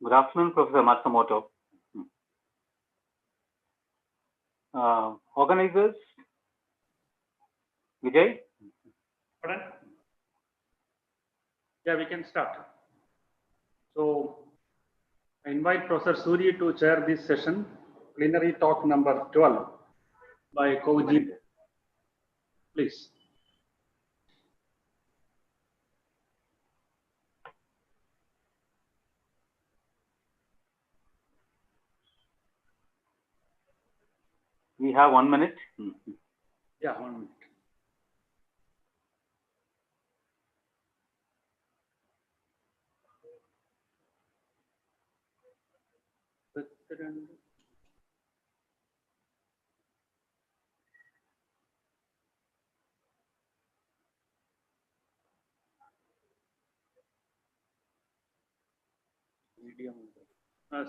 Good afternoon, Professor Matsumoto. Organizers, Vijay? Pardon? Yeah, we can start. So, I invite Professor Suri to chair this session, plenary talk number 12 by Koji. Please. We have 1 minute. Yeah, 1 minute.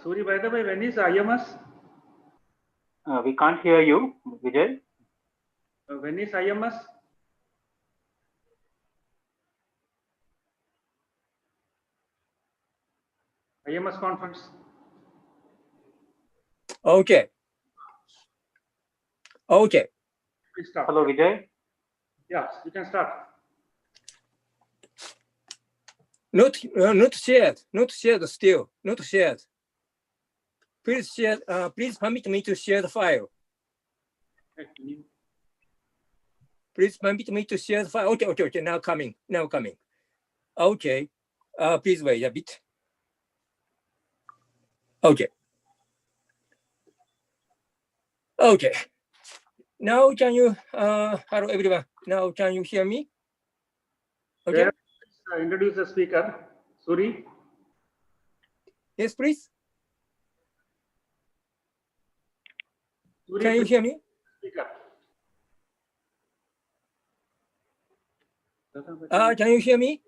Suri, by the way, when is IMS? We can't hear you, Vijay. When is IMS? IMS conference? Okay. Okay. Please start. Hello, Vijay. Yes, you can start. Not shared. Not shared still. Not shared. Please share. Please permit me to share the file. Please permit me to share the file. Okay. Now coming. Okay. Please wait a bit. Okay. Now can you? Hello everyone. Now can you hear me? Okay. Yeah, introduce the speaker, Suri. Yes, please. Suri, Can you hear me? Speaker. Can you hear me?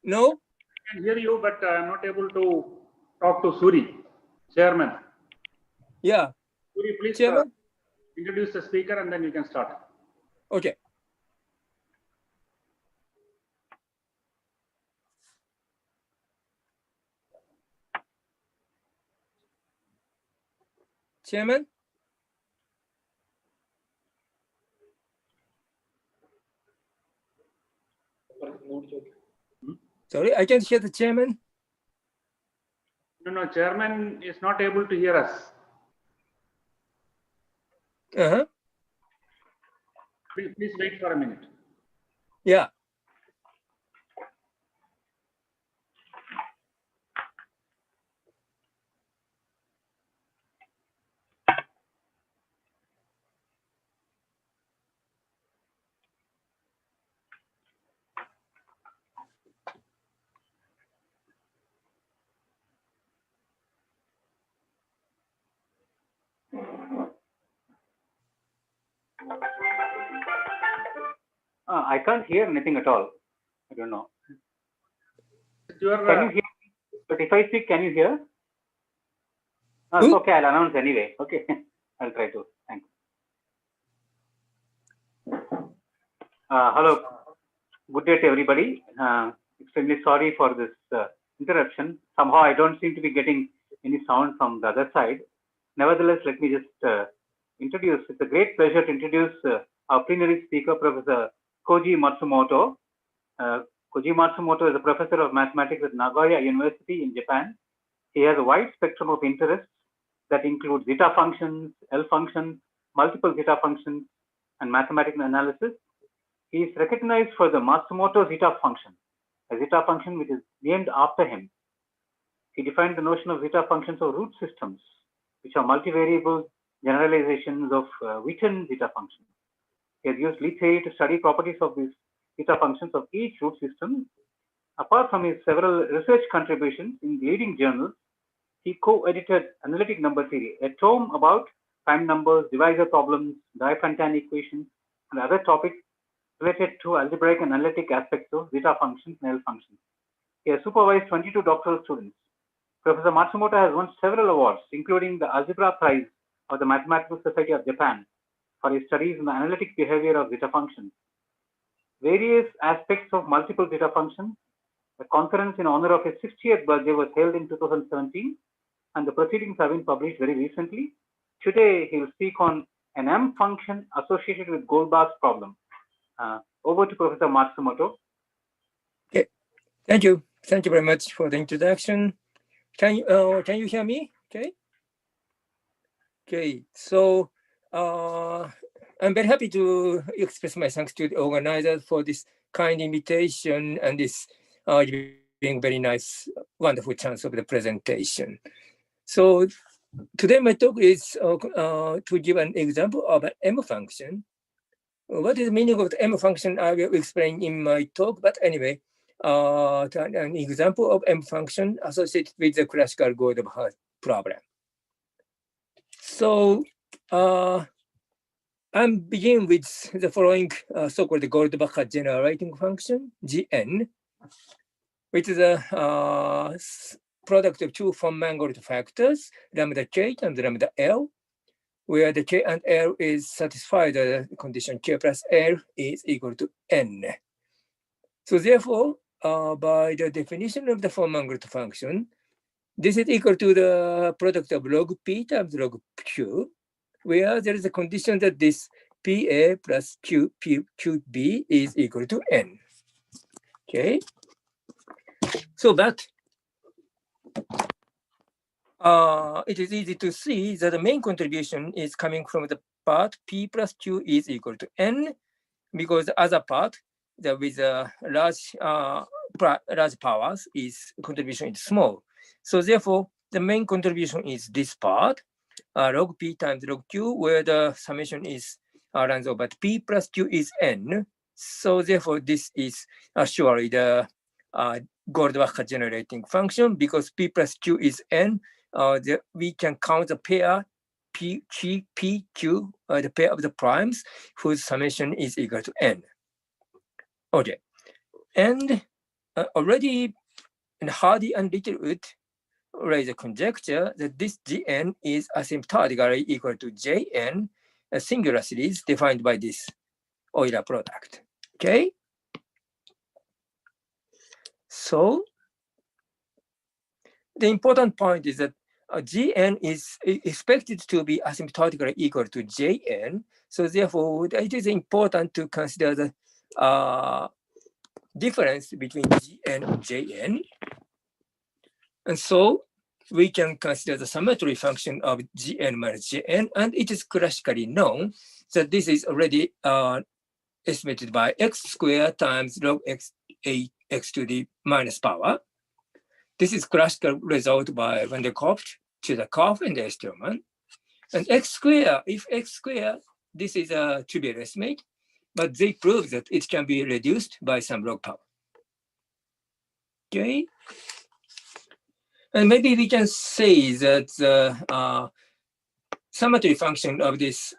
No? I can hear you, but I'm not able to talk to Suri, Chairman. Yeah. Suri, please Chairman? introduce the speaker and then you can start. Okay. Chairman? Sorry, I can't hear the chairman. No, Chairman is not able to hear us. Please wait for a minute. Yeah. I can't hear anything at all. I don't know. Can you hear? But if I speak, can you hear? It's okay. I'll announce anyway. Okay. I'll try to. Thanks. Hello. Good day to everybody. Extremely sorry for this interruption. Somehow I don't seem to be getting any sound from the other side. Nevertheless, let me just introduce. It's a great pleasure to introduce our plenary speaker, Professor Koji Matsumoto. Koji Matsumoto is a professor of mathematics at Nagoya University in Japan. He has a wide spectrum of interests that include zeta functions, L functions, multiple zeta functions, and mathematical analysis. He is recognized for the Matsumoto zeta function, a zeta function which is named after him. He defined the notion of zeta functions or root systems, which are multivariable generalizations of Witten zeta functions. He has used Lie theory to study properties of these zeta functions of each root system. Apart from his several research contributions in leading journals, he co-edited Analytic Number Theory, a tome about prime numbers, divisor problems, Diophantine equations, and other topics related to algebraic and analytic aspects of zeta functions and L functions. He has supervised 22 doctoral students. Professor Matsumoto has won several awards, including the Algebra Prize of the Mathematical Society of Japan for his studies in the analytic behavior of zeta functions. Various aspects of multiple zeta functions A conference in honor of his 60th birthday was held in 2017, and the proceedings have been published very recently. Today, he will speak on an M function associated with Goldbach's problem. Over to Professor Matsumoto. Okay. Thank you. Thank you very much for the introduction. Can you hear me? Okay. Okay. So I'm very happy to express my thanks to the organizers for this kind invitation and this being very nice, wonderful chance of the presentation. So today my talk is to give an example of an M function. What is the meaning of the M function? I will explain in my talk, but anyway, an example of M function associated with the classical Goldbach problem. So I'm beginning with the following so-called Goldbach generating function, Gn, which is a product of two von Mangold factors, lambda k and lambda l, where the k and l is satisfied the condition k plus l is equal to n. So therefore, by the definition of the von Mangold function, this is equal to the product of log p times log q, where there is a condition that this PA plus QB is equal to n. Okay. So that it is easy to see that the main contribution is coming from the part P plus Q is equal to n, because the other part that with large powers is contribution is small. So therefore, the main contribution is this part, log P times log Q, where the summation is runs over P plus Q is n. So therefore, this is surely the Goldbach generating function, because P plus Q is n. We can count the pair P, Q, the pair of the primes whose summation is equal to n. Okay, and already in Hardy and Littlewood raise a conjecture that this Gn is asymptotically equal to Jn, a singular series defined by this Euler product. Okay. So the important point is that Gn is expected to be asymptotically equal to Jn. So therefore, it is important to consider the difference between Gn and Jn. And so we can consider the symmetry function of Gn minus Jn, and it is classically known that this is already estimated by x squared times log x to the minus power. This is classical result by Van der Kolk, Chudakov, and Esterman. And x squared, if x squared, this is a trivial estimate, but they prove that it can be reduced by some log power. Okay. And maybe we can say that the symmetry function of this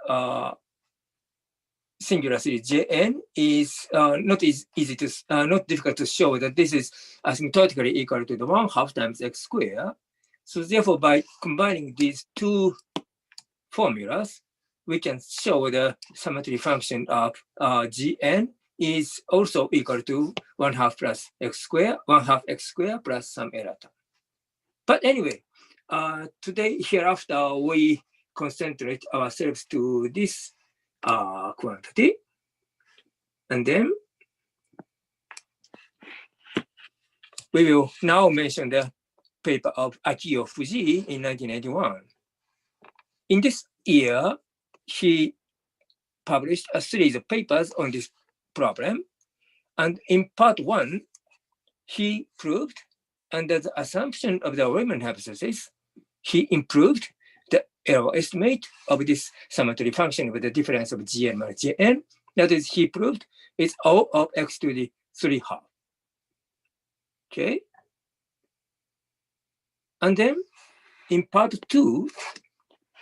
singular series Jn is not difficult to show that this is asymptotically equal to the 1/2 times x squared. So therefore, by combining these two formulas, we can show the symmetry function of Gn is also equal to 1/2 plus x squared, 1/2 x squared plus some error term. But anyway, today, hereafter, we concentrate ourselves to this quantity. And then we will now mention the paper of Akio Fuji in 1981. In this year, he published a series of papers on this problem. And in part 1, he proved, under the assumption of the Riemann hypothesis, he improved the error estimate of this symmetry function with the difference of Gn minus Jn. That is, he proved it's O of x to the 3/2. Okay. And then in part 2,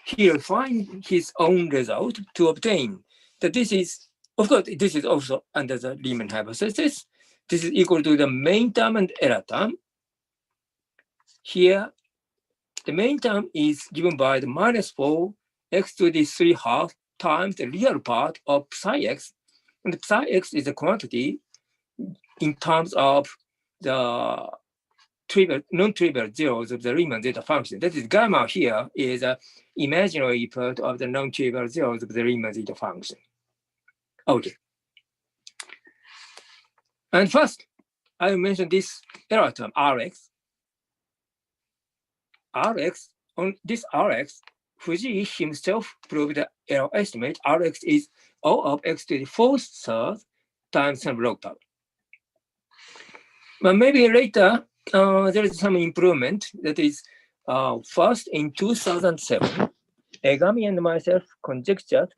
he refined his own result to obtain that this is, of course, this is also under the Riemann hypothesis. This is equal to the main term and error term. Here, the main term is given by the -4 x to the 3/2 times the real part of psi x. And psi x is a quantity in terms of the trivial, non-trivial zeros of the Riemann zeta function. That is, gamma here is an imaginary part of the non-trivial zeros of the Riemann zeta function. Okay. And first, I mentioned this error term, Rx. Rx, on this Rx, Fuji himself proved the error estimate. Rx is O of x to the fourth third times some log power. But maybe later, there is some improvement. That is, first in 2007, Egami and myself conjectured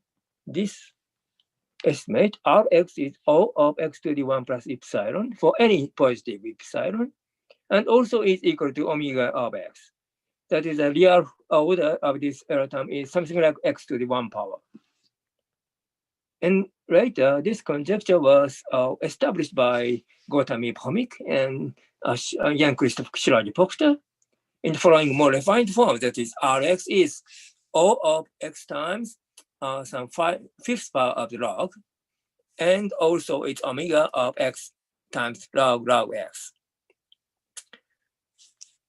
this estimate. Rx is O of x to the 1 plus epsilon for any positive epsilon, and also is equal to omega of x. That is, the real order of this error term is something like x to the 1 power. And later, this conjecture was established by Gotami Pomik and Jan Christoph Schiradi-Popter in the following more refined form. That is, Rx is O of x times some fifth power of the log, and also it's omega of x times log x.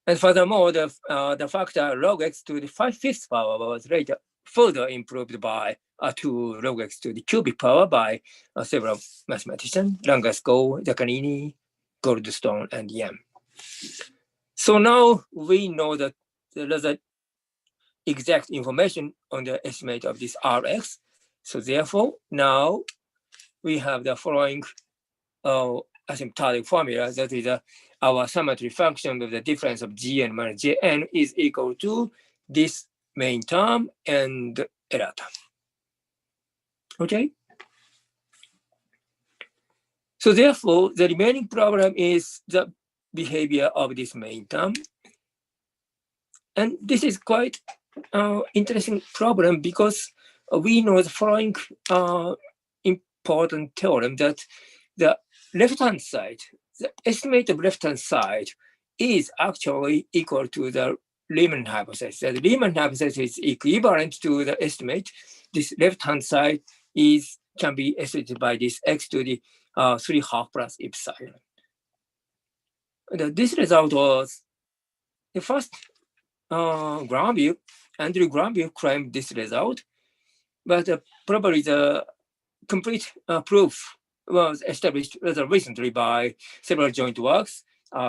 And furthermore, the factor log x to the 5/5 power was later further improved by 2 log x to the cubic power by several mathematicians, Langasco, Giaccanini, Goldstone, and Yam. So now we know that there is exact information on the estimate of this Rx. So therefore, now we have the following asymptotic formula. That is our symmetry function of the difference of Gn minus Jn is equal to this main term and error term. Okay? So therefore, the remaining problem is the behavior of this main term. And this is quite interesting problem because we know the following important theorem that the left-hand side, the estimate of left-hand side is actually equal to the Riemann hypothesis. The Riemann hypothesis is equivalent to the estimate. This left-hand side can be estimated by this x to the 3/2 plus epsilon. This result was the first Granville. Andrew Granville claimed this result, but probably the complete proof was established rather recently by several joint works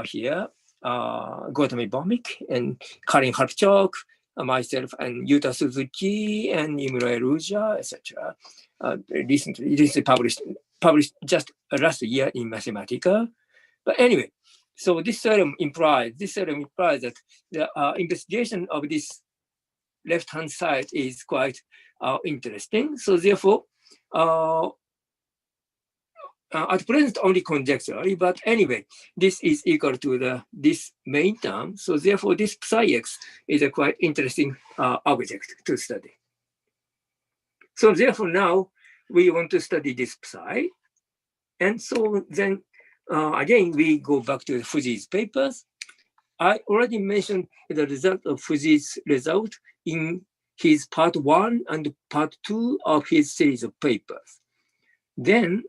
here, Gotami Bomik and Karin Harpchok, myself and Yuta Suzuki and Imre Ruja, etc. Recently published just last year in Mathematica. But anyway, so this theorem implies that the investigation of this left-hand side is quite interesting. So therefore, at present only conjecturally, but anyway, this is equal to this main term. So therefore, this psi x is a quite interesting object to study. So therefore, now we want to study this psi. And so then again, we go back to Fuji's papers. I already mentioned the result of Fuji's result in his part 1 and part 2 of his series of papers. Then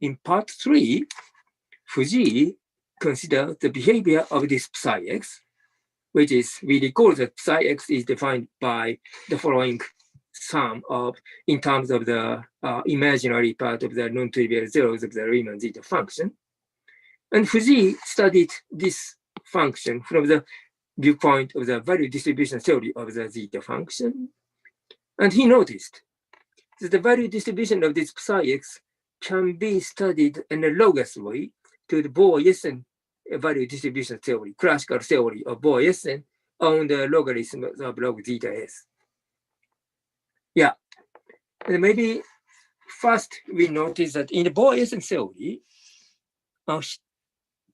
in part 3, Fuji considered the behavior of this psi x, which is, we recall that psi x is defined by the following sum in terms of the imaginary part of the non-trivial zeros of the Riemann zeta function. And Fuji studied this function from the viewpoint of the value distribution theory of the zeta function. And he noticed that the value distribution of this psi x can be studied analogous way to the Bohr-Jessen value distribution theory, classical theory of Bohr-Jessen on the logarithm of log zeta s. Yeah, and maybe first we notice that in the Bohr-Jessen theory,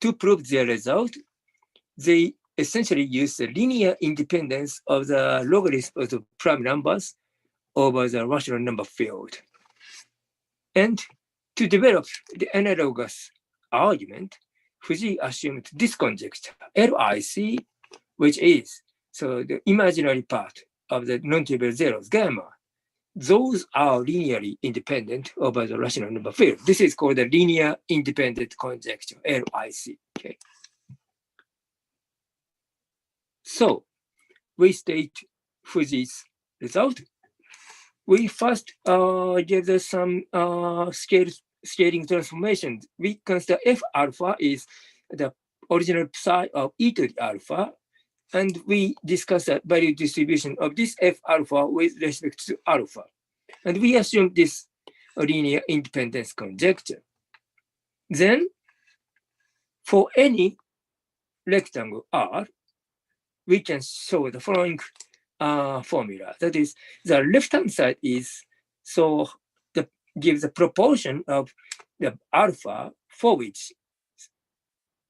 to prove their result, they essentially use the linear independence of the logarithm of the prime numbers over the rational number field. And to develop the analogous argument, Fuji assumed this conjecture, LIC, which is, so the imaginary part of the non-trivial zeros, gamma, those are linearly independent over the rational number field. This is called the linear independent conjecture, LIC. Okay. So we state Fuji's result. We first give us some scaling transformation. We consider F alpha is the original psi of e to the alpha, and we discuss the value distribution of this F alpha with respect to alpha. And we assume this linear independence conjecture. Then, for any rectangle R, we can show the following formula. That is, the left-hand side is, so gives the proportion of the alpha for which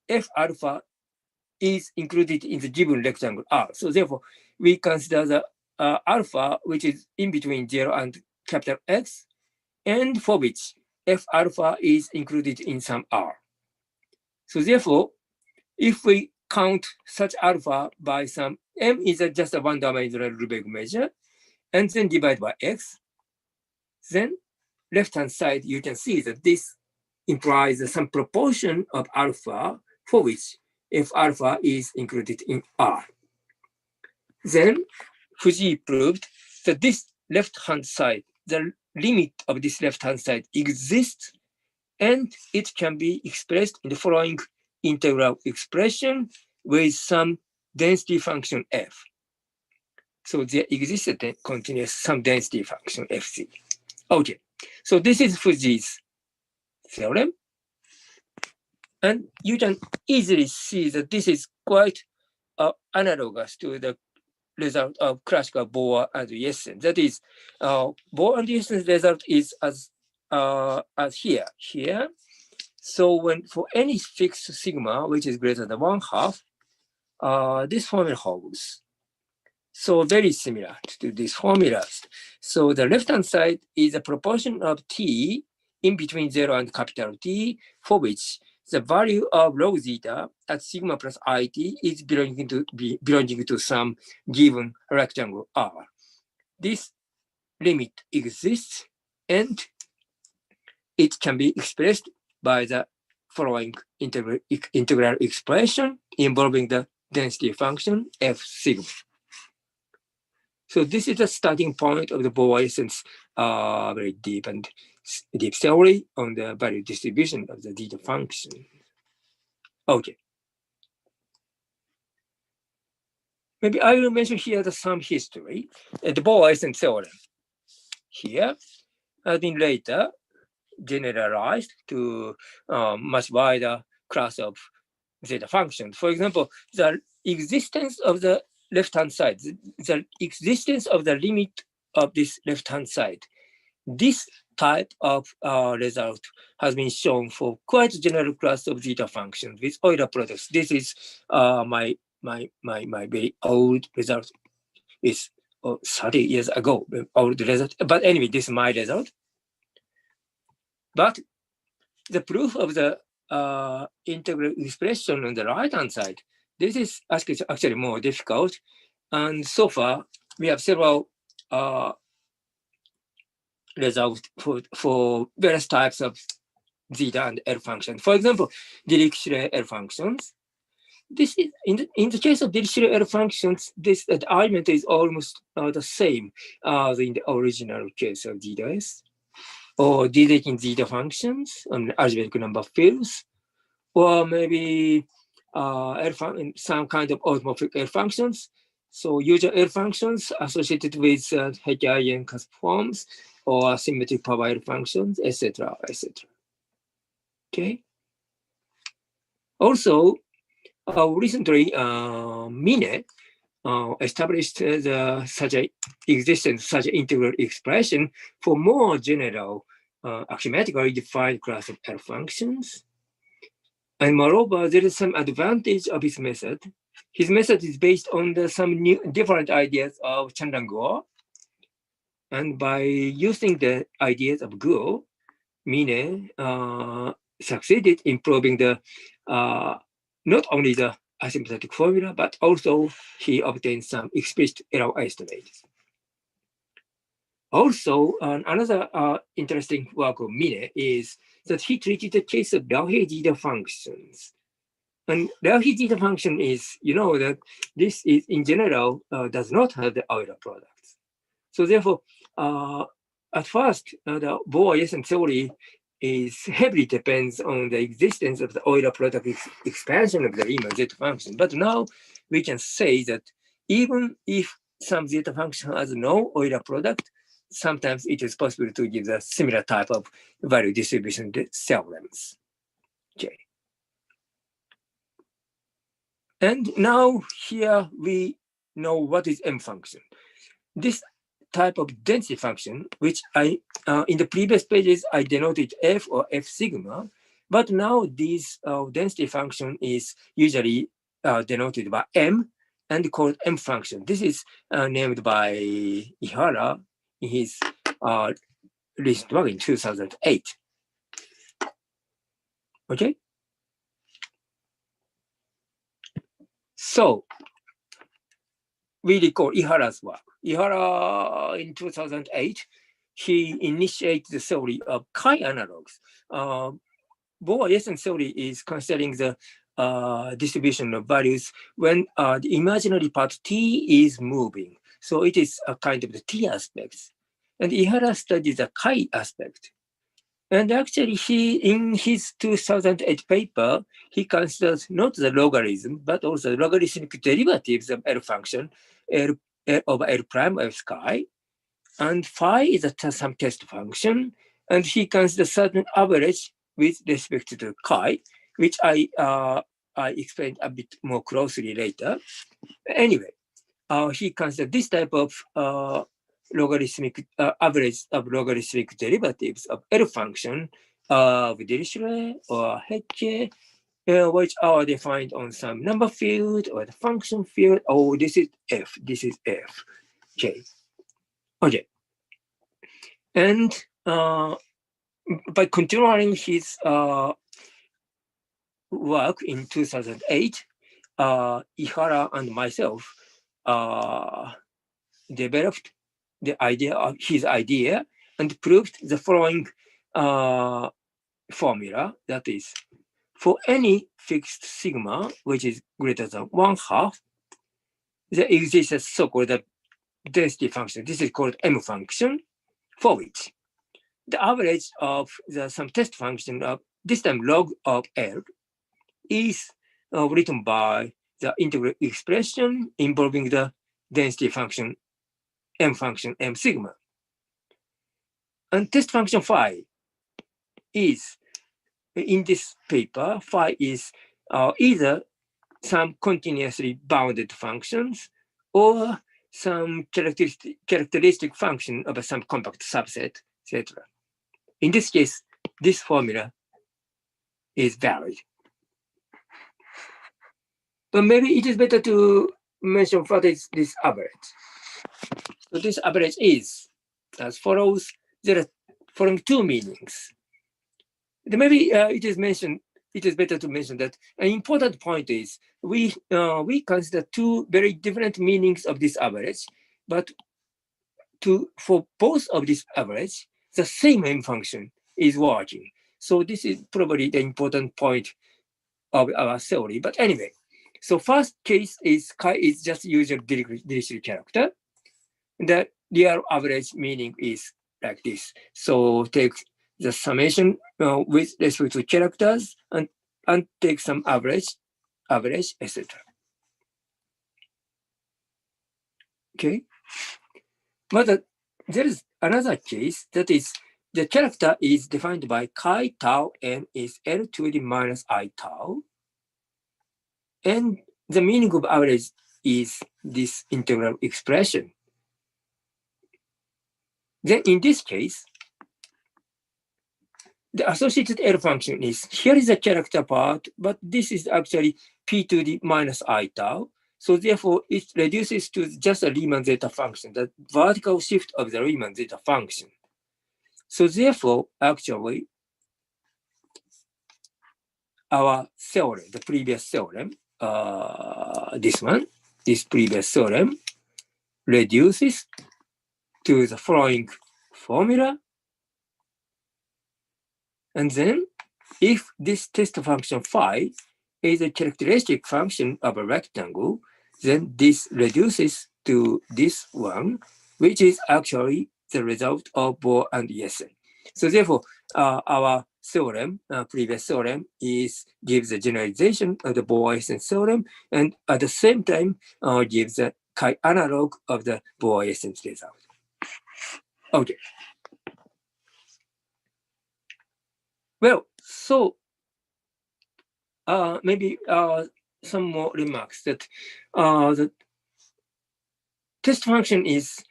F alpha is included in the given rectangle R. So therefore, we consider the alpha, which is in between 0 and capital X, and for which F alpha is included in some R. So therefore, if we count such alpha by some M is just a one-dimensional Lebesgue measure, and then divide by X, then left-hand side, you can see that this implies some proportion of alpha for which F alpha is included in R. Then Fuji proved that this left-hand side, the limit of this left-hand side exists, and it can be expressed in the following integral expression with some density function f. So there exists a continuous some density function fc. Okay, so this is Fuji's theorem. And you can easily see that this is quite analogous to the result of classical Bohr and Jessen. That is, Bohr and Jessen's result is as here. So when for any fixed sigma, which is greater than 1/2, this formula holds. So very similar to these formulas. So the left-hand side is a proportion of t in between 0 and capital T, for which the value of log zeta at sigma plus it is belonging to some given rectangle R. This limit exists, and it can be expressed by the following integral expression involving the density function f sigma. So this is the starting point of the Bohr-Jessen very deep theory on the value distribution of the zeta function. Okay. Maybe I will mention here some history. The Bohr-Jessen theorem here has been later generalized to much wider class of zeta functions. For example, the existence of the left-hand side, the existence of the limit of this left-hand side, this type of result has been shown for quite a general class of zeta functions with Euler products. This is my very old result. It's 30 years ago, old result. But anyway, this is my result. But the proof of the integral expression on the right-hand side, this is actually more difficult. And so far, we have several results for various types of zeta and L functions. For example, Dirichlet L functions. This is in the case of Dirichlet L functions, this the argument is almost the same as in the original case of zeta S, or Dirac zeta functions on algebraic number fields, or maybe some kind of automorphic L functions. So usual L functions associated with Hegelian cusp forms or symmetric power L functions, etc., etc. Okay. Also, recently, Mine established such an integral expression for more general axiomatically defined class of L functions. And moreover, there is some advantage of his method. His method is based on some different ideas of Chandran-Gore. And by using the ideas of Gore, Mine succeeded in proving not only the asymptotic formula, but also he obtained some explicit error estimates. Also, another interesting work of Mine is that he treated the case of Lauhaire zeta functions And Leahy zeta function is, you know, that this is in general does not have the Euler products. So therefore, at first, the Bohr-Yesen theory is heavily depends on the existence of the Euler product expansion of the Riemann zeta function. But now we can say that even if some zeta function has no Euler product, sometimes it is possible to give a similar type of value distribution theorems. Okay. And now here we know what is M function. This type of density function, which I in the previous pages I denoted F or F sigma, but now this density function is usually denoted by M and called M function. This is named by Ihara in his recent work in 2008. Okay. So we recall Ihara's work. Ihara in 2008, he initiated the theory of chi-analogs. Bohr-Yesen theory is considering the distribution of values when the imaginary part T is moving. So it is a kind of the T aspects. And Ihara studied the chi aspect. And actually, he, in his 2008 paper, he considers not the logarithm, but also the logarithmic derivatives of L function, L over L prime of chi. And phi is some test function. And he considers certain average with respect to chi, which I explained a bit more closely later. Anyway, he considers this type of logarithmic average of logarithmic derivatives of L function of Dirichlet or Hecke, which are defined on some number field or the function field. Oh, this is F. This is F. Okay. Okay. And by continuing his work in 2008, Ihara and myself developed the idea of his idea and proved the following formula, that is, for any fixed sigma, which is greater than 1/2, there exists a so-called density function. This is called M function, for which the average of some test function of this time log of L is written by the integral expression involving the density function M function M sigma. And test function phi is, in this paper, phi is either some continuously bounded functions or some characteristic function of some compact subset, etc. In this case, this formula is valid. But maybe it is better to mention what is this average. So this average is as follows. There are following two meanings. Maybe it is better to mention that an important point is we consider two very different meanings of this average, but for both of this average, the same M function is working. So this is probably the important point of our theory. But anyway, so first case is chi is just usual Dirichlet character. The real average meaning is like this. So take the summation with respect to characters and take some average, etc. Okay. But there is another case, that is the character is defined by chi tau n is L to the minus I tau. And the meaning of average is this integral expression. Then in this case, the associated L function is, here is the character part, but this is actually P to the minus I tau. So therefore, it reduces to just a Riemann zeta function, the vertical shift of the Riemann zeta function. So therefore, actually, our theorem, the previous theorem, this previous theorem reduces to the following formula. And then if this test function phi is a characteristic function of a rectangle, then this reduces to this one, which is actually the result of Bohr and Jessen. So therefore, our theorem, previous theorem, gives a generalization of the Bohr-Jessen theorem, and at the same time gives a chi-analog of the Bohr-Jessen result. Okay. Well, so maybe some more remarks that the test function is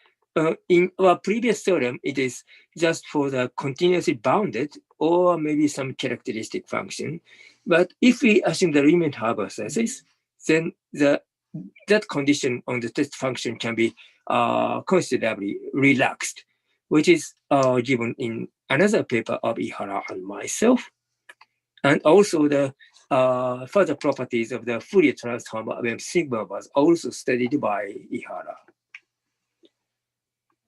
in our previous theorem, it is just for the continuously bounded or maybe some characteristic function. But if we assume the Riemann hypothesis, then that condition on the test function can be considerably relaxed, which is given in another paper of Ihara and myself. And also the further properties of the Fourier transform of M sigma was also studied by Ihara.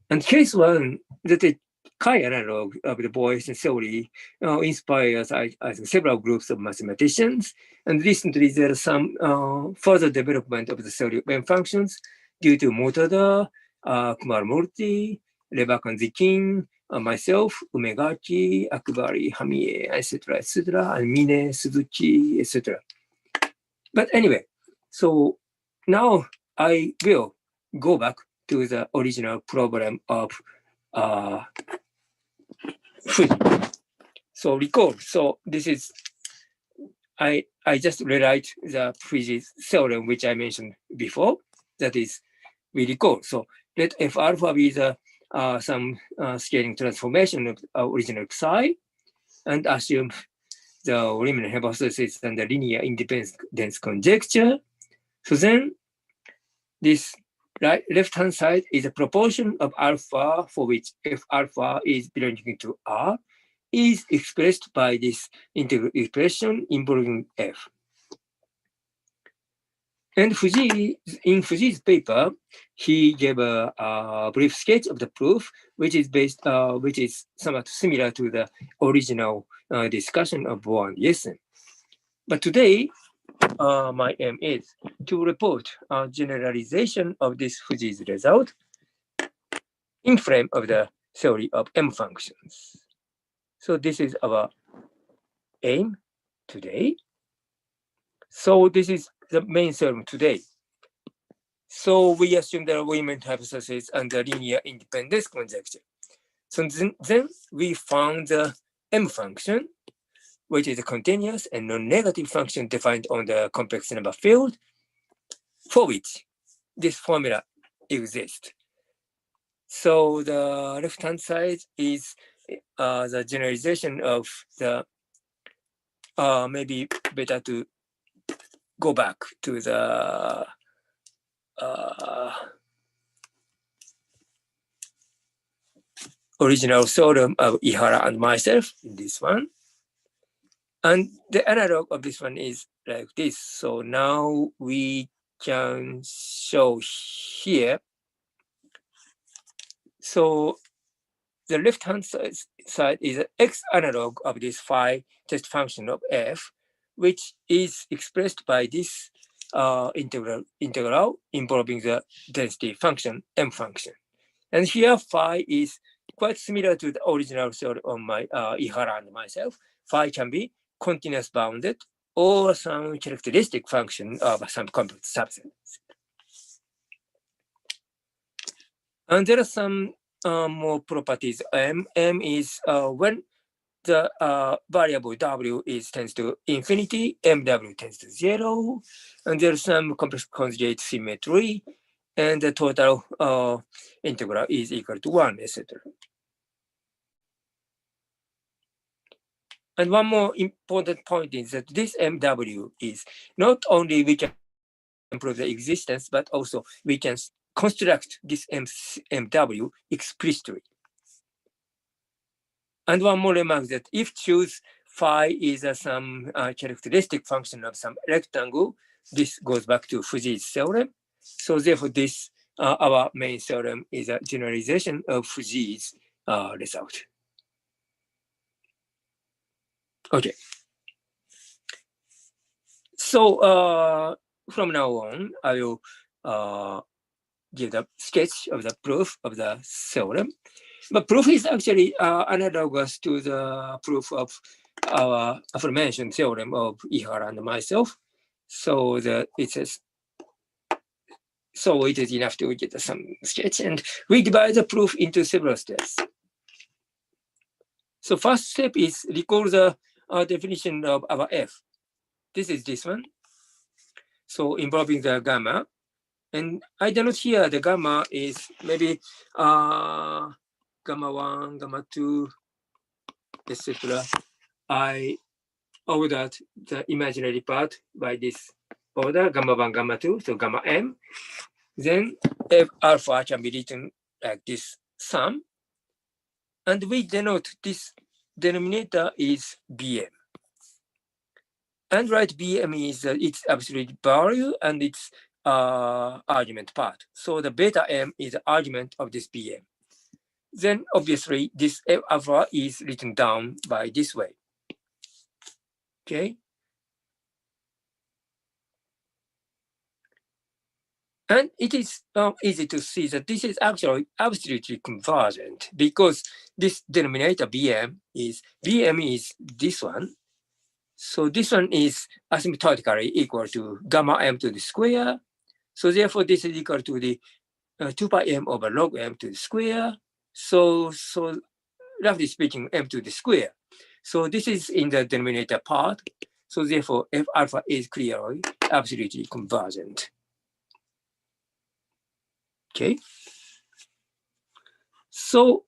And case one, that the chi-analog of the Bohr-Jessen theory inspires I think, several groups of mathematicians. And recently there is some further development of the theory of M functions due to Motada, Kumar-Murthy, Levakan-Zikin, myself, Umegachi, Akbari, Hamie, etc., and Mine, Suzuki, etc. But anyway, so now I will go back to the original problem of Fuji. So recall, so this is, I just rewrite the Fuji theorem, which I mentioned before. That is, we recall. So let F alpha be the some scaling transformation of original psi, and assume the Riemann hypothesis and the linear independence conjecture. So then this left-hand side is a proportion of alpha for which F alpha is belonging to R is expressed by this integral expression involving F. And Fuji, in Fuji's paper, he gave a brief sketch of the proof, which is based, which is somewhat similar to the original discussion of Bohr and Jessen. But today, my aim is to report a generalization of this Fuji's result in frame of the theory of M functions. So this is our aim today. So this is the main theorem today. So we assume the Riemann hypothesis and the linear independence conjecture. So then we found the M function, which is a continuous and non-negative function defined on the complex number field, for which this formula exists. So the left-hand side is the generalization of the, maybe better to go back to the original theorem of Ihara and myself in this one. And the analog of this one is like this. So now we can show here. So the left-hand side is an X analog of this phi test function of F, which is expressed by this integral involving the density function, M function. And here phi is quite similar to the original theory of my Ihara and myself. Phi can be continuous bounded or some characteristic function of some complex subset. And there are some more properties. M is when the variable W tends to infinity, MW tends to 0, and there's some complex conjugate symmetry, and the total integral is equal to 1, etc. And one more important point is that this MW is not only we can prove the existence, but also we can construct this MW explicitly. And one more remark that if choose phi is some characteristic function of some rectangle, this goes back to Fuji's theorem. So therefore this, our main theorem is a generalization of Fuji's result. Okay. So from now on, I will give the sketch of the proof of the theorem. But proof is actually analogous to the proof of our aforementioned theorem of Ihara and myself. So it is enough to get some sketch, and we divide the proof into several steps. So first step is recall the definition of our F. This is this one. So involving the gamma. And I denote here the gamma is maybe gamma 1, gamma 2, etc. I ordered the imaginary part by this order, gamma 1, gamma 2, so gamma m. Then F alpha can be written like this sum. And we denote this denominator is Bm. And write Bm is its absolute value and its argument part. So the beta m is the argument of this Bm. Then obviously this F alpha is written down by this way. Okay. And it is easy to see that this is actually absolutely convergent because this denominator Bm is this one. So this one is asymptotically equal to gamma m to the square. So therefore this is equal to the 2 pi m over log m to the square. So roughly speaking, m to the square. So this is in the denominator part. So therefore F alpha is clearly absolutely convergent. Okay. So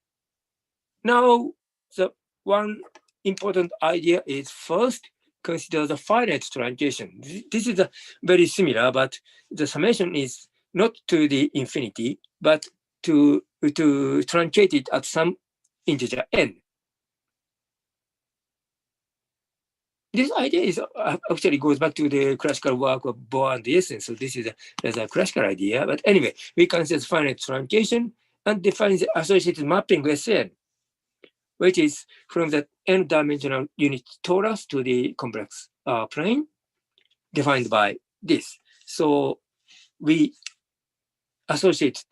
now the one important idea is first consider the finite truncation. This is very similar, but the summation is not to the infinity, but to truncate it at some integer n. This idea is actually goes back to the classical work of Bohr and Jessen. So this is a classical idea. But anyway, we consider finite truncation and define the associated mapping Sn, which is from the n-dimensional unit torus to the complex plane, defined by this. So we associate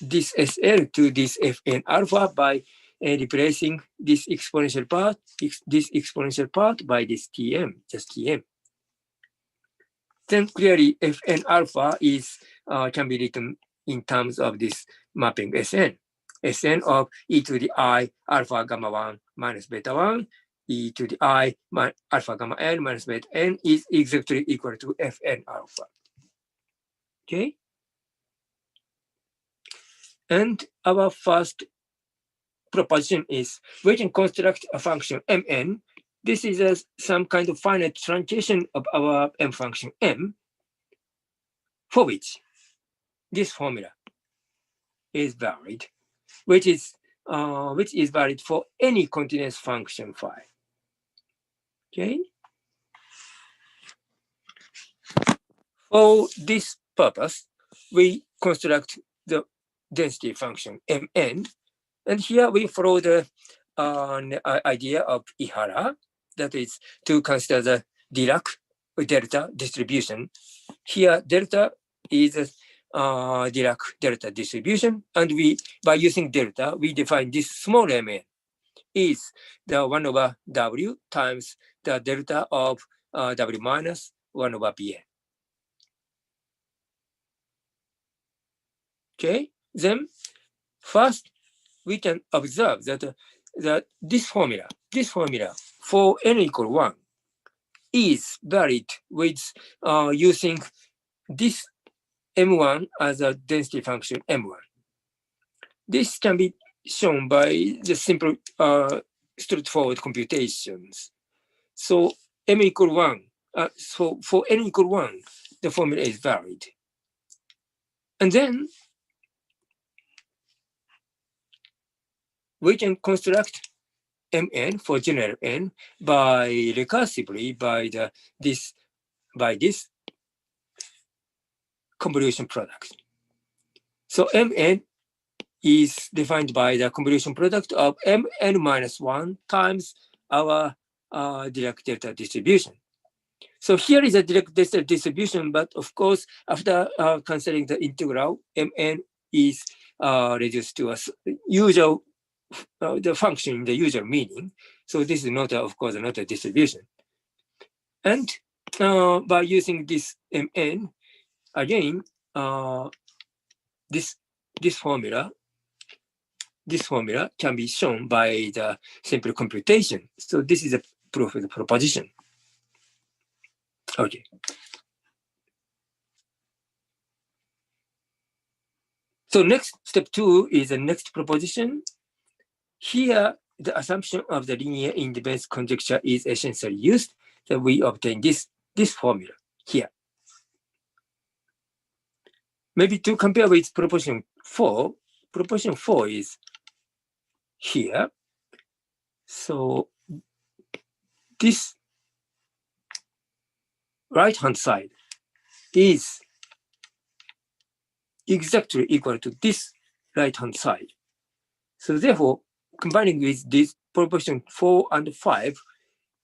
this SL to this Fn alpha by replacing this exponential part by this Tm, just Tm. Then clearly Fn alpha is can be written in terms of this mapping Sn. Sn of e to the I alpha gamma 1 minus beta 1, e to the I alpha gamma n minus beta n is exactly equal to Fn alpha. Okay? And our first proposition is we can construct a function mn. This is some kind of finite truncation of our m function m, for which this formula is valid, which is valid for any continuous function phi. Okay. For this purpose, we construct the density function mn. And here we follow the idea of Ihara, that is to consider the Dirac delta distribution. Here, delta is a Dirac delta distribution, and by using delta, we define this small mn is the 1 over w times the delta of w minus 1 over bn. Okay, then first, we can observe that this formula for n equal 1 is valid with using this m1 as a density function m1. This can be shown by the simple straightforward computations. So m equal 1, so for n equal 1, the formula is valid. And then we can construct mn for general n by recursively by this convolution product. So mn is defined by the convolution product of mn minus 1 times our Dirac delta distribution. So here is a direct distribution, but of course, after considering the integral, Mn is reduced to a usual, the function in the usual meaning. So this is not, of course, not a distribution. And by using this Mn, again, this formula can be shown by the simple computation. So this is a proof of the proposition. Okay. So next, step 2 is the next proposition. Here, the assumption of the linear independence conjecture is essentially used, that we obtain this formula here. Maybe to compare with proposition 4 is here. So this right-hand side is exactly equal to this right-hand side. So therefore, combining with this proposition 4 and 5,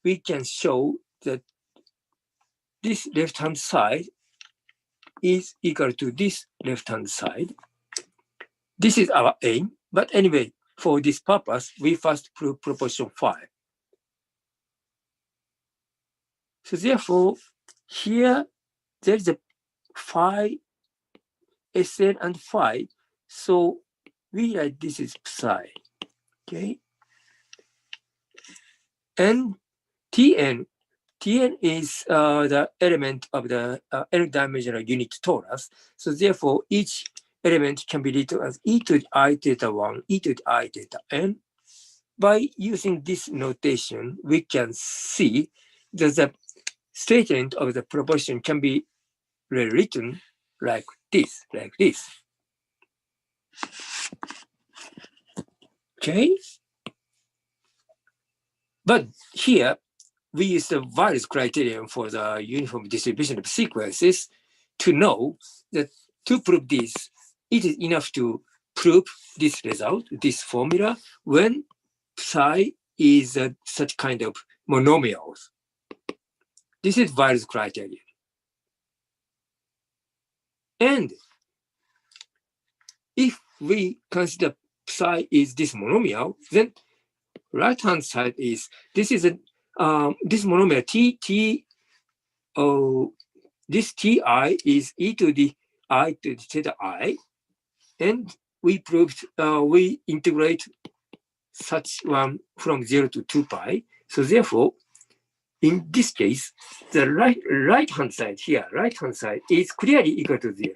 we can show that this left-hand side is equal to this left-hand side. This is our aim, but anyway, for this purpose, we first prove proposition 5. So therefore, here there is a phi, Sn and phi. So we write this is psi, okay? And Tn is the element of the n-dimensional unit torus. So therefore, each element can be written as e to the I theta 1, e to the I theta n. By using this notation, we can see that the statement of the proposition can be rewritten like this, Okay? But here, we use the various criterion for the uniform distribution of sequences to know that to prove this, it is enough to prove this result, this formula, when psi is such kind of monomials. This is various criteria. And if we consider psi is this monomial, then right-hand side is, this is a this monomial this ti is e to the I to the theta I, and we proved we integrate such one from 0 to 2 pi. So therefore, in this case, the right-hand side here, right-hand side is clearly equal to 0.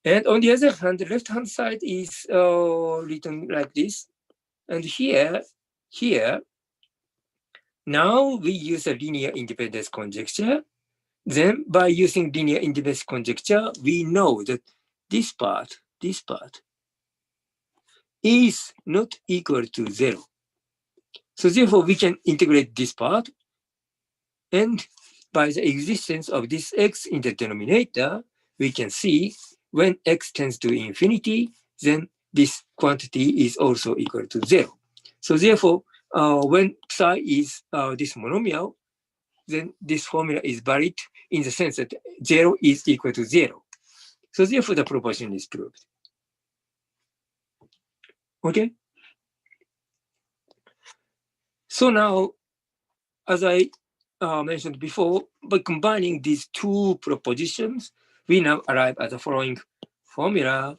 And on the other hand, the left-hand side is written like this. And here, now we use a linear independence conjecture. Then by using linear independence conjecture, we know that this part is not equal to 0. So therefore, we can integrate this part. And by the existence of this x in the denominator, we can see when x tends to infinity, then this quantity is also equal to 0. So therefore, when psi is this monomial, then this formula is valid in the sense that 0 is equal to 0. So therefore, the proposition is proved. Okay? So now, as I mentioned before, by combining these two propositions, we now arrive at the following formula.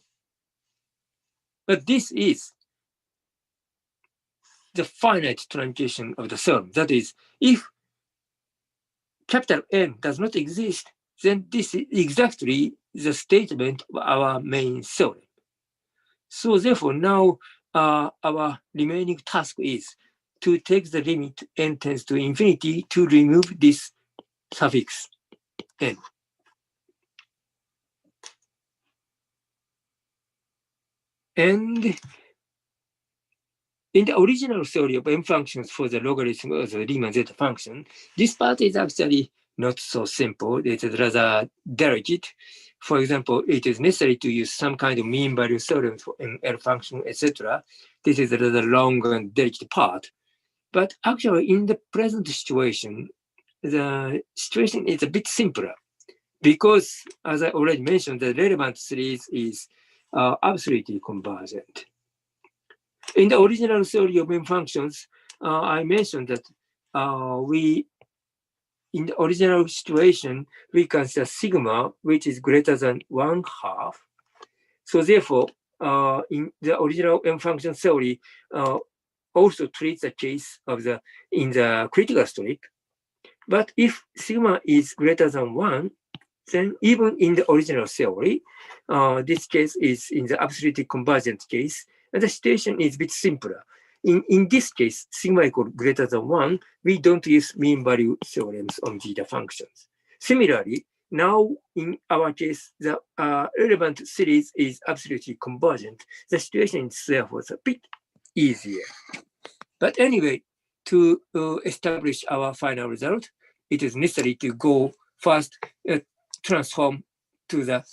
But this is the finite truncation of the theorem. That is, if capital N does not exist, then this is exactly the statement of our main theorem. So therefore, now our remaining task is to take the limit n tends to infinity to remove this suffix n. And in the original theory of m functions for the logarithm of the Riemann zeta function, this part is actually not so simple. It is rather delicate. For example, it is necessary to use some kind of mean value theorem for an L function, etc. This is a rather long and delicate part. But actually, in the present situation, the situation is a bit simpler because, as I already mentioned, the relevant series is absolutely convergent. In the original theory of M functions, I mentioned that in the original situation, we consider sigma, which is greater than 1/2. So therefore, in the original M function theory, also treats the case of in the critical strip. But if sigma is greater than 1, then even in the original theory, this case is in the absolutely convergent case, and the situation is a bit simpler. In this case, sigma equal greater than 1, we don't use mean value theorems on zeta functions. Similarly, now in our case, the relevant series is absolutely convergent. The situation is therefore a bit easier. But anyway, to establish our final result, it is necessary to go first transform to the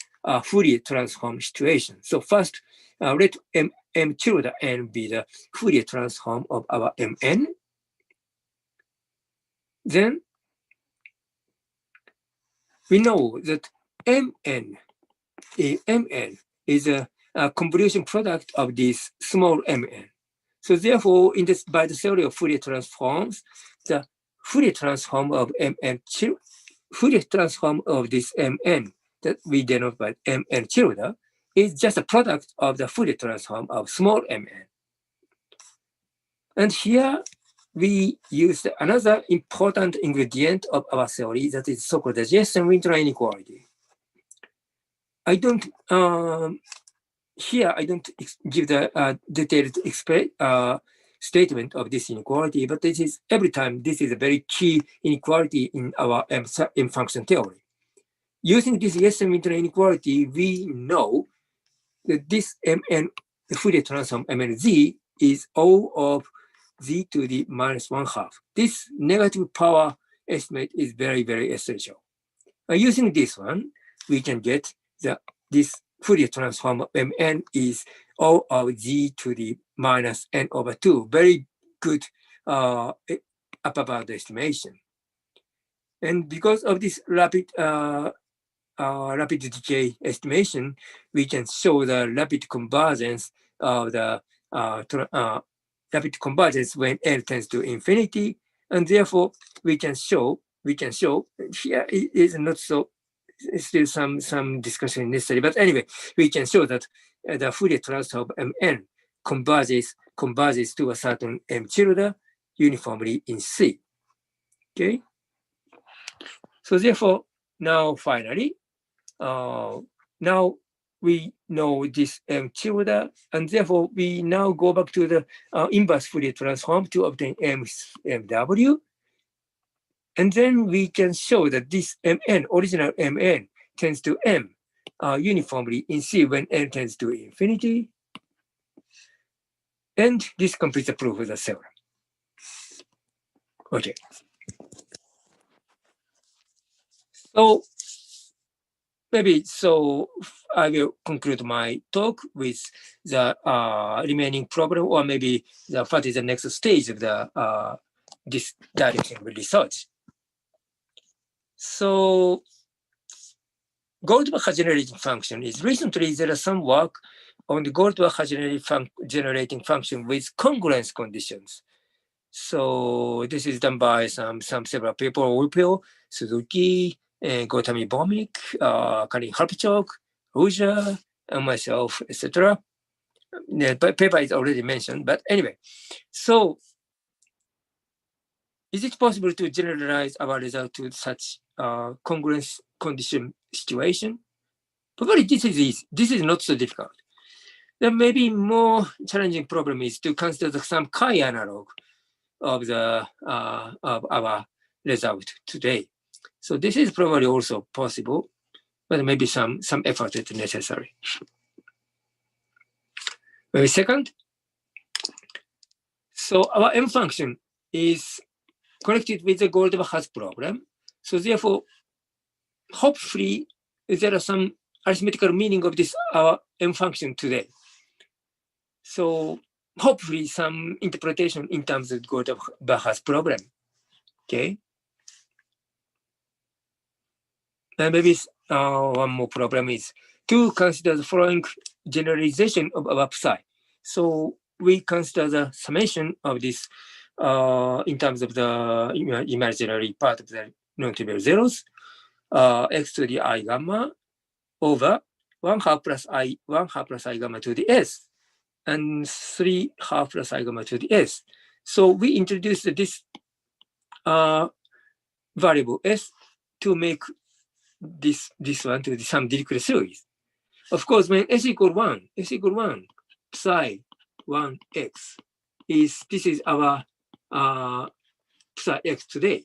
Fourier transform situation. So first, let M tilde n be the Fourier transform of our Mn. Then we know that Mn is a convolution product of this small mn. So therefore, by the theory of Fourier transforms, the Fourier transform of Fourier transform of this Mn that we denote by Mn tilde is just a product of the Fourier transform of small mn. And here we use another important ingredient of our theory that is so-called the Jensen-Wintner inequality. I don't give the detailed statement of this inequality, but this is every time this is a very key inequality in our M function theory. Using this Jensen-Wintner inequality, we know that this Mn, the Fourier transform Mnz is O of z to the minus 1/2. This negative power estimate is very, very essential. Using this one, we can get this Fourier transform of Mn is O of z to the minus n over 2. Very good upper bound estimation. And because of this rapid decay estimation, we can show the rapid convergence of the rapid convergence when L tends to infinity, and therefore we can show here it is not so, still some discussion necessary, but anyway, we can show that the Fourier transform of Mn converges to a certain M tilde uniformly in C. Okay, so therefore now finally, now we know this M tilde, and therefore we now go back to the inverse Fourier transform to obtain MW. And then we can show that this Mn, original Mn, tends to M uniformly in C when n tends to infinity. And this completes the proof of the theorem. Okay. So I will conclude my talk with the remaining problem, or maybe what is the next stage of the this direction of research. So Goldbach generating function is recently there is some work on the Goldbach generating function with congruence conditions. So this is done by several people, Ulpio, Suzuki, Gotami Bomik, Karin Harpchok, Ruja, and myself, etc. The paper is already mentioned, but anyway. So is it possible to generalize our result to such congruence condition situation? Probably this is easy. This is not so difficult. The maybe more challenging problem is to consider some chi analog of the of our result today. So this is probably also possible, but maybe some effort is necessary. Maybe second. So our M function is connected with the Goldbach problem. So therefore, hopefully there are some arithmetical meaning of this our M function today. So hopefully some interpretation in terms of Goldbach problem. Okay. And maybe one more problem is to consider the following generalization of our psi. So we consider the summation of this in terms of the imaginary part of the non-trivial zeros, x to the I gamma over 1/2 plus I gamma to the s, and 3/2 plus I gamma to the s. So we introduced this variable s to make this one to some Dirichlet series. Of course, when s equal 1, psi 1x this is our psi x today.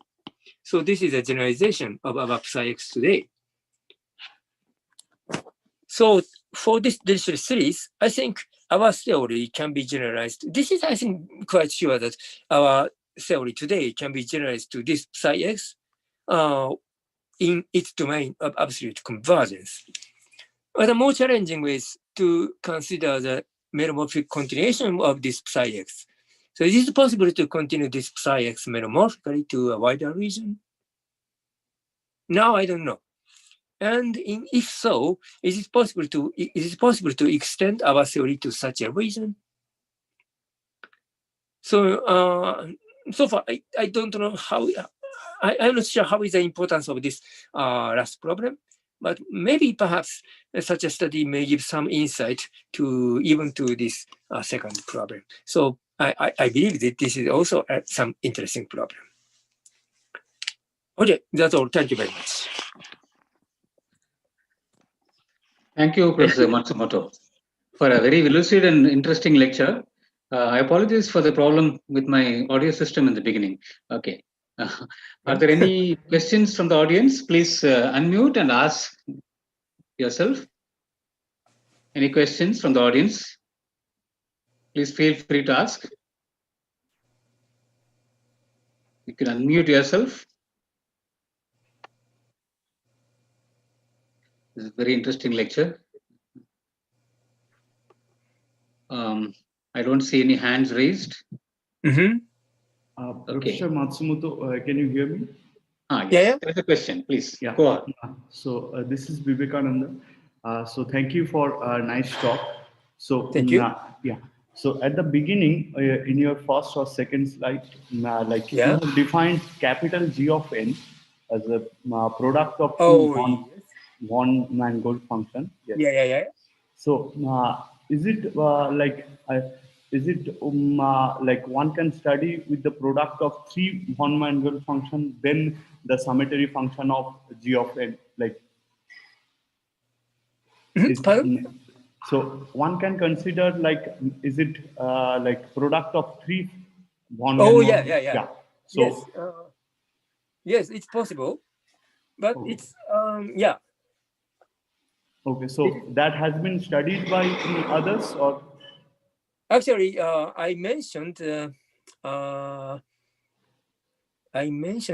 So this is a generalization of our psi x today. So for this Dirichlet series, I think our theory can be generalized. This is, I think, quite sure that our theory today can be generalized to this psi x in its domain of absolute convergence. But the more challenging is to consider the meromorphic continuation of this psi x. So is it possible to continue this psi x meromorphically to a wider region? Now I don't know. And if so, is it possible to extend our theory to such a region? So so far I don't know how. I'm not sure how is the importance of this last problem, but maybe perhaps such a study may give some insight to even to this second problem. So I believe that this is also some interesting problem. Okay, that's all. Thank you very much. Thank you, Professor Matsumoto, for a very lucid and interesting lecture. I apologize for the problem with my audio system in the beginning. Okay. Are there any questions from the audience? Please unmute and ask yourself. Any questions from the audience? Please feel free to ask. You can unmute yourself. This is a very interesting lecture. I don't see any hands raised. Professor Matsumoto, can you hear me? Yes. Yeah. There's a question, please. Yeah. Go on. So this is Vivekananda. So thank you for a nice talk. So Thank you. Yeah. So at the beginning, in your first or second slide, you have defined capital G of n as a product of two one manifold function. Yes. Yeah. So is it like one can study with the product of three one-manifold function, then the summatory function of G of n, like? So one can consider like, is it like product of three one? Yeah. So yes, it's possible, but it's yeah. Okay, so that has been studied by others, or? Actually, I mentioned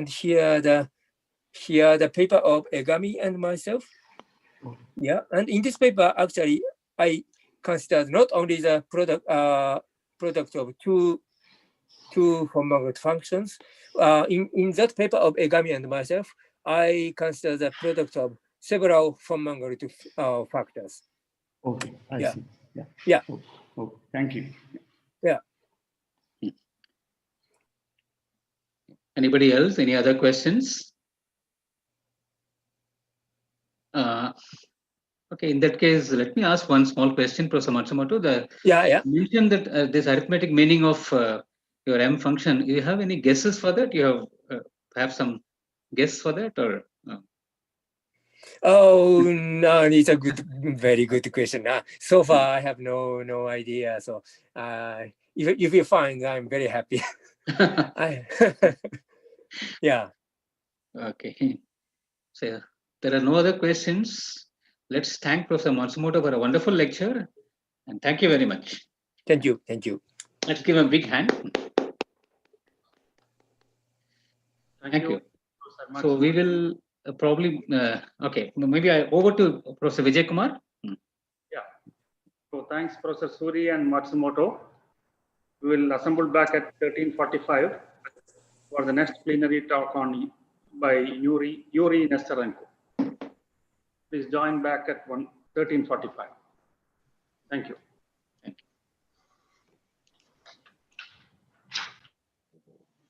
here the paper of Egami and myself. Yeah, and in this paper, actually, I considered not only the product of two homomorphic functions. In that paper of Egami and myself, I consider the product of several homomorphic factors. Okay, I see. Yeah. Okay, thank you. Yeah. Anybody else? Any other questions? Okay, in that case, let me ask one small question, Professor Matsumoto. You mentioned that this arithmetic meaning of your M function, you have any guesses for that? You have some guess for that, or? Oh no, it's a very good question. So far, I have no idea. So if you find, I'm very happy. Yeah. Okay. So there are no other questions. Let's thank Professor Matsumoto for a wonderful lecture, and thank you very much. Thank you. Let's give him a big hand. Thank you. So we will probably okay. Maybe over to Professor Vijay Kumar. Yeah. So thanks, Professor Suri and Matsumoto. We will assemble back at 13:45 for the next plenary talk by Yuri Nesterenko. please join back at 13:45. Thank you.